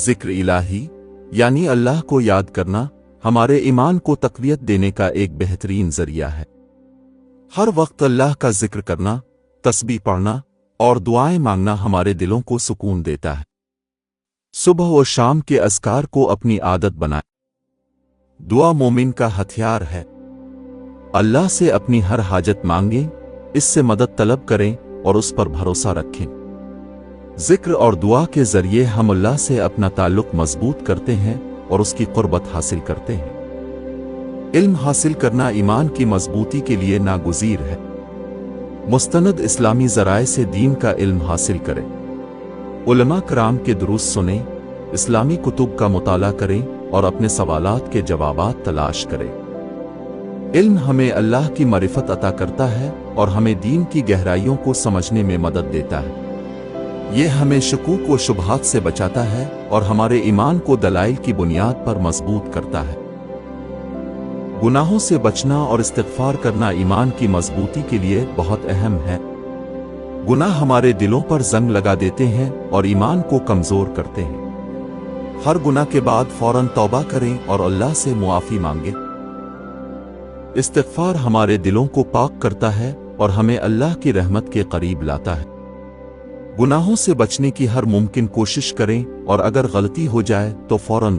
ذکر الہی یعنی اللہ کو یاد کرنا ہمارے ایمان کو تقویت دینے کا ایک بہترین ذریعہ ہے۔ ہر وقت اللہ کا ذکر کرنا، تسبیح پڑھنا اور دعائیں مانگنا ہمارے دلوں کو سکون دیتا ہے۔ صبح و شام کے اذکار کو اپنی عادت بنائیں۔ دعا مومن کا ہتھیار ہے۔ اللہ سے اپنی ہر حاجت مانگیں، اس سے مدد طلب کریں اور اس پر بھروسہ رکھیں۔ ذکر اور دعا کے ذریعے ہم اللہ سے اپنا تعلق مضبوط کرتے ہیں اور اس کی قربت حاصل کرتے ہیں۔ علم حاصل کرنا ایمان کی مضبوطی کے لیے ناگزیر ہے۔ مستند اسلامی ذرائع سے دین کا علم حاصل کریں۔ علماء کرام کے دروس سنیں، اسلامی کتب کا مطالعہ کریں اور اپنے سوالات کے جوابات تلاش کریں۔ علم ہمیں اللہ کی معرفت عطا کرتا ہے اور ہمیں دین کی گہرائیوں کو سمجھنے میں مدد دیتا ہے۔ یہ ہمیں شکوک و شبہات سے بچاتا ہے اور ہمارے ایمان کو دلائل کی بنیاد پر مضبوط کرتا ہے۔ گناہوں سے بچنا اور استغفار کرنا ایمان کی مضبوطی کے لیے بہت اہم ہے۔ گناہ ہمارے دلوں پر زنگ لگا دیتے ہیں اور ایمان کو کمزور کرتے ہیں۔ ہر گناہ کے بعد فوراً توبہ کریں اور اللہ سے معافی مانگیں۔ استغفار ہمارے دلوں کو پاک کرتا ہے اور ہمیں اللہ کی رحمت کے قریب لاتا ہے۔ گناہوں سے بچنے کی ہر ممکن کوشش کریں اور اگر غلطی ہو جائے تو فوراً